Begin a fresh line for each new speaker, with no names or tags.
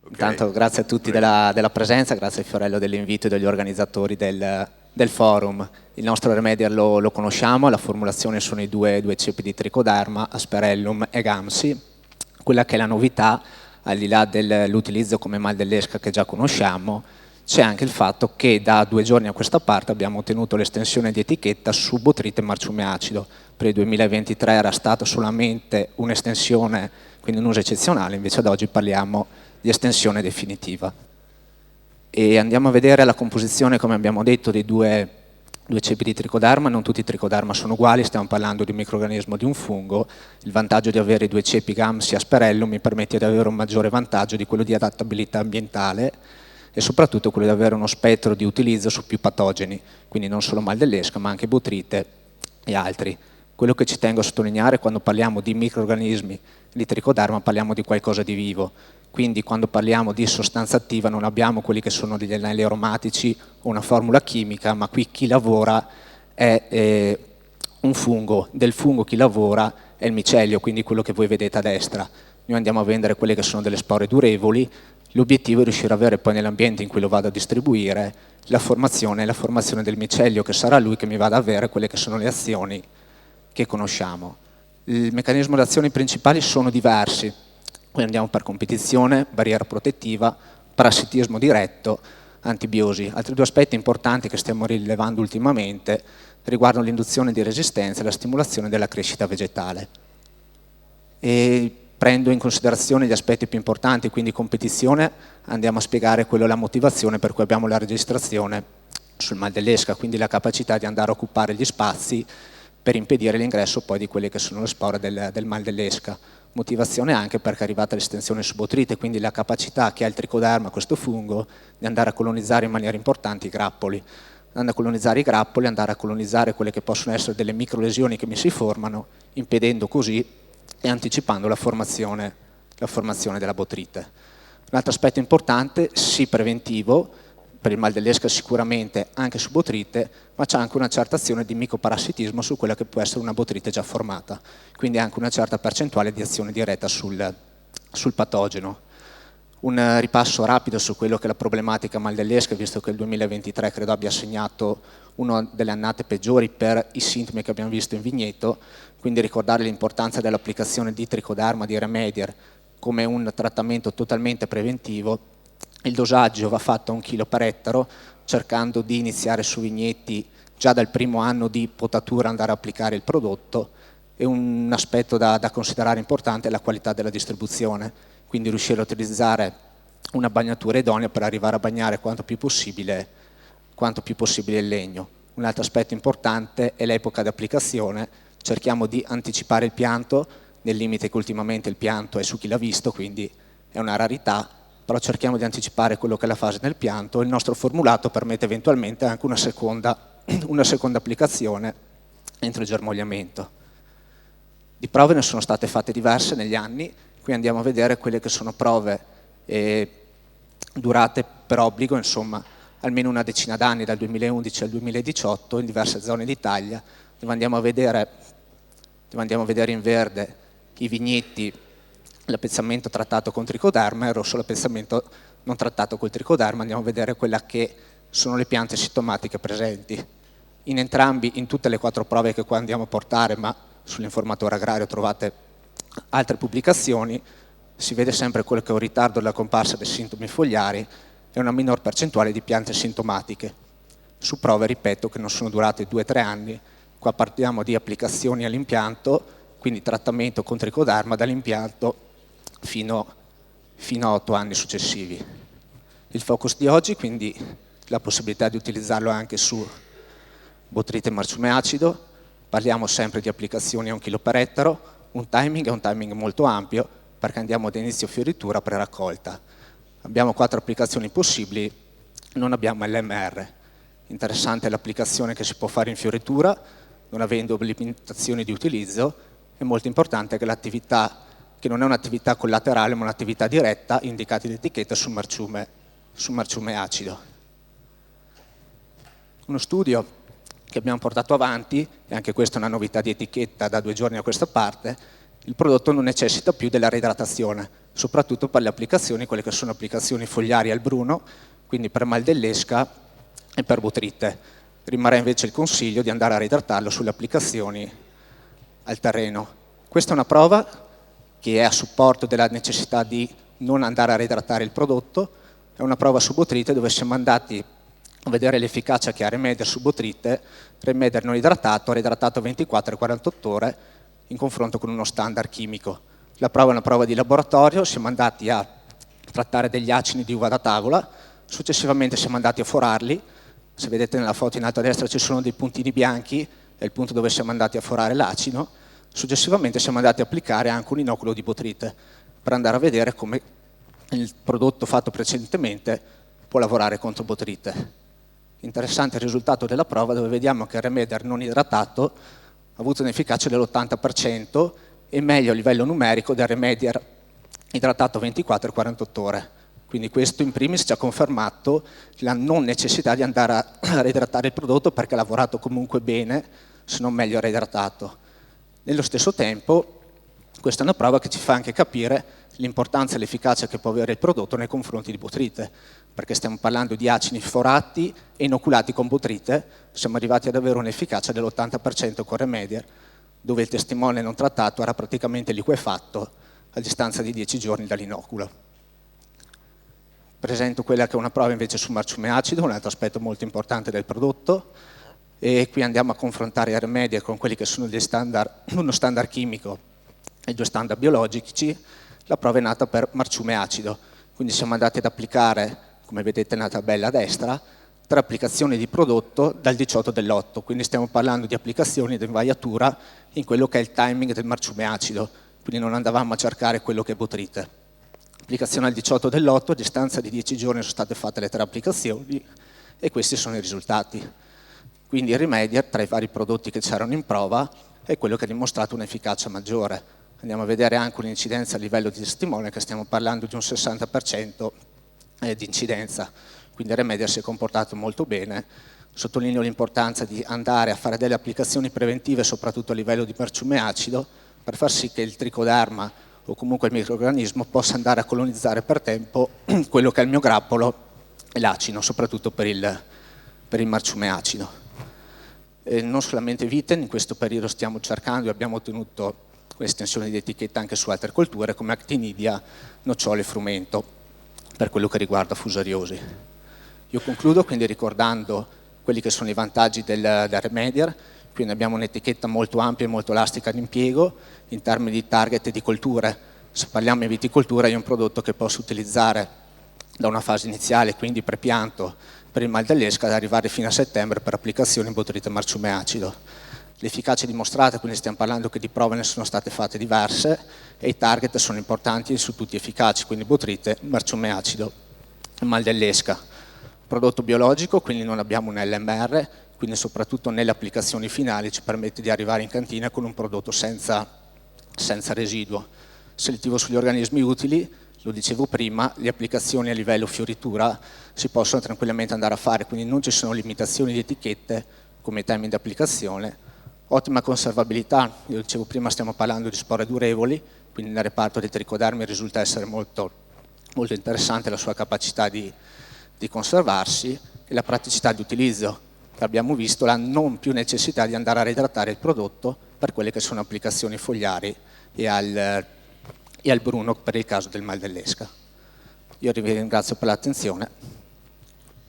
Intanto grazie a tutti della presenza, grazie a Fiorello dell'invito e degli organizzatori del forum. Il nostro Remedial lo conosciamo, la formulazione sono i due ceppi di Trichoderma, Asperellum e Gamsi. Quella che è la novità, al di là dell'utilizzo come mal dell'esca che già conosciamo, c'è anche il fatto che da 2 giorni a questa parte abbiamo ottenuto l'estensione di etichetta su botrite e marciume acido. Per il 2023 era stata solamente un'estensione, quindi un uso eccezionale, invece ad oggi parliamo di estensione definitiva. E andiamo a vedere la composizione, come abbiamo detto, dei due ceppi di Trichoderma. Non tutti i Trichoderma sono uguali, stiamo parlando di un microrganismo, di un fungo. Il vantaggio di avere i 2 ceppi Gamsi e Asperellum mi permette di avere un maggiore vantaggio di quello di adattabilità ambientale e soprattutto quello di avere uno spettro di utilizzo su più patogeni, quindi non solo mal dell'esca ma anche botrite e altri. Quello che ci tengo a sottolineare quando parliamo di microrganismi di Trichoderma parliamo di qualcosa di vivo, quindi quando parliamo di sostanza attiva non abbiamo quelli che sono degli anelli aromatici o una formula chimica, ma qui chi lavora è un fungo, del fungo chi lavora è il micelio, quindi quello che voi vedete a destra. Noi andiamo a vendere quelle che sono delle spore durevoli, l'obiettivo è riuscire ad avere poi nell'ambiente in cui lo vado a distribuire la formazione del micelio, che sarà lui che mi vada ad avere quelle che sono le azioni che conosciamo. Il meccanismo di azioni principali sono diversi, qui andiamo per competizione, barriera protettiva, parassitismo diretto, antibiosi. Altri 2 aspetti importanti che stiamo rilevando ultimamente riguardano l'induzione di resistenza e la stimolazione della crescita vegetale. E prendo in considerazione gli aspetti più importanti, quindi competizione, andiamo a spiegare la motivazione per cui abbiamo la registrazione sul mal dell'esca, quindi la capacità di andare a occupare gli spazi per impedire l'ingresso poi di quelle che sono le spore del mal dell'esca. Motivazione anche perché è arrivata l'estensione su botrite, quindi la capacità che ha il Trichoderma, questo fungo, di andare a colonizzare in maniera importante i grappoli. Andando a colonizzare i grappoli, andare a colonizzare quelle che possono essere delle microlesioni che mi si formano, impedendo così e anticipando la formazione della botrite. Un altro aspetto importante, sì preventivo, per il mal dell'esca sicuramente anche su botrite, ma c'è anche una certa azione di micoparassitismo su quella che può essere una botrite già formata, quindi anche una certa percentuale di azione diretta sul patogeno. Un ripasso rapido su quello che è la problematica mal dell'esca, visto che il 2023 credo abbia segnato una delle annate peggiori per i sintomi che abbiamo visto in vigneto, quindi ricordare l'importanza dell'applicazione di Trichoderma, di Remedier, come un trattamento totalmente preventivo. Il dosaggio va fatto a 1 chilo per ettaro, cercando di iniziare su vigneti già dal primo anno di potatura andare a applicare il prodotto, e un aspetto da considerare importante è la qualità della distribuzione, quindi riuscire a utilizzare una bagnatura idonea per arrivare a bagnare quanto più possibile il legno. Un altro aspetto importante è l'epoca di applicazione, cerchiamo di anticipare il pianto, nel limite che ultimamente il pianto è su chi l'ha visto, quindi è una rarità, però cerchiamo di anticipare quello che è la fase del pianto. Il nostro formulato permette eventualmente anche una seconda applicazione entro il germogliamento. Di prove ne sono state fatte diverse negli anni, qui andiamo a vedere quelle che sono prove durate per obbligo, insomma, almeno una decina d'anni, dal 2011 al 2018, in diverse zone d'Italia, dove andiamo a vedere in verde i vigneti, l'appezzamento trattato con Trichoderma, e in rosso l'appezzamento non trattato col Trichoderma. Andiamo a vedere quelle che sono le piante sintomatiche presenti. In entrambi, in tutte le 4 prove che qua andiamo a portare, ma sull'informatore agrario trovate altre pubblicazioni, si vede sempre quello che è un ritardo della comparsa dei sintomi fogliari e una minor percentuale di piante sintomatiche. Su prove, ripeto, che non sono durate 2-3 anni, qua parliamo di applicazioni all'impianto, quindi trattamento con Trichoderma dall'impianto fino a 8 anni successivi. Il focus di oggi, quindi la possibilità di utilizzarlo anche su botrite e marciume acido, parliamo sempre di applicazioni a 1 chilo per ettaro, un timing molto ampio perché andiamo da inizio fioritura a pre-raccolta. Abbiamo 4 applicazioni possibili, non abbiamo LMR. Interessante l'applicazione che si può fare in fioritura, non avendo limitazioni di utilizzo, è molto importante che l'attività, che non è un'attività collaterale ma un'attività diretta, indicata in etichetta sul marciume acido. Uno studio che abbiamo portato avanti, e anche questa è una novità di etichetta da 2 giorni a questa parte, il prodotto non necessita più della reidratazione, soprattutto per le applicazioni, quelle che sono applicazioni fogliari al bruno, quindi per mal dell'esca e per botrite. Rimarrà invece il consiglio di andare a reidratarlo sulle applicazioni al terreno. Questa è una prova che è a supporto della necessità di non andare a reidratare il prodotto, è una prova su botrite dove siamo andati a vedere l'efficacia che ha Remedier su botrite, Remedier non idratato, reidratato 24 e 48 ore in confronto con uno standard chimico. La prova è una prova di laboratorio, siamo andati a trattare degli acini di uva da tavola, successivamente siamo andati a forarli, se vedete nella foto in alto a destra ci sono dei puntini bianchi, è il punto dove siamo andati a forare l'acino, successivamente siamo andati a applicare anche un inoculo di botrite per andare a vedere come il prodotto fatto precedentemente può lavorare contro botrite. Interessante il risultato della prova dove vediamo che il Remedier non idratato ha avuto un'efficacia dell'80% e meglio a livello numerico del Remedier idratato 24 e 48 ore. Quindi questo in primis ci ha confermato la non necessità di andare a reidratare il prodotto perché ha lavorato comunque bene, se non meglio reidratato. Nello stesso tempo, questa è una prova che ci fa anche capire l'importanza e l'efficacia che può avere il prodotto nei confronti di botrite, perché stiamo parlando di acini forati e inoculati con botrite, siamo arrivati ad avere un'efficacia dell'80% con Remedier, dove il testimone non trattato era praticamente liquefatto a distanza di 10 giorni dall'inoculo. Presento quella che è una prova invece su marciume acido, un altro aspetto molto importante del prodotto, e qui andiamo a confrontare il Remedier con quelli che sono gli standard, uno standard chimico e due standard biologici. La prova è nata per marciume acido, quindi siamo andati ad applicare, come vedete nella tabella a destra, 3 applicazioni di prodotto dal 18 dell'8, quindi stiamo parlando di applicazioni di invaiatura in quello che è il timing del marciume acido, quindi non andavamo a cercare quello che è botrite. Applicazione al 18 dell'8, a distanza di 10 giorni sono state fatte le 3 applicazioni e questi sono i risultati. Quindi il Remedier, tra i vari prodotti che c'erano in prova, è quello che ha dimostrato un'efficacia maggiore. Andiamo a vedere anche un'incidenza a livello di testimone, che stiamo parlando di un 60% di incidenza. Quindi il Remedier si è comportato molto bene. Sottolineo l'importanza di andare a fare delle applicazioni preventive, soprattutto a livello di marciume acido, per far sì che il tricoderma o comunque il microrganismo possa andare a colonizzare per tempo quello che è il mio grappolo e l'acino, soprattutto per il marciume acido. E non solamente Viten, in questo periodo stiamo cercando e abbiamo ottenuto l'estensione di etichetta anche su altre colture come Actinidia, nocciole e frumento, per quello che riguarda fusariosi. Io concludo quindi ricordando quelli che sono i vantaggi del Remedier. Quindi abbiamo un'etichetta molto ampia e molto elastica d'impiego in termini di target e di colture. Se parliamo di viticoltura è un prodotto che posso utilizzare da una fase iniziale, quindi prepianto per il mal dell'esca, ad arrivare fino a settembre per applicazione in botrite marciume acido. L'efficacia è dimostrata, quindi stiamo parlando che di prove ne sono state fatte diverse e i target sono importanti e su tutti efficaci, quindi botrite, marciume acido e mal dell'esca. Prodotto biologico, quindi non abbiamo un LMR, quindi soprattutto nelle applicazioni finali ci permette di arrivare in cantina con un prodotto senza residuo. Selettivo sugli organismi utili, lo dicevo prima, le applicazioni a livello fioritura si possono tranquillamente andare a fare, quindi non ci sono limitazioni di etichette come termini di applicazione. Ottima conservabilità, io dicevo prima stiamo parlando di spore durevoli, quindi nel reparto dei tricodermi risulta essere molto interessante la sua capacità di conservarsi e la praticità di utilizzo. Abbiamo visto la non più necessità di andare a reidratare il prodotto per quelle che sono applicazioni fogliari e al bruno per il caso del mal dell'esca. Io vi ringrazio per l'attenzione.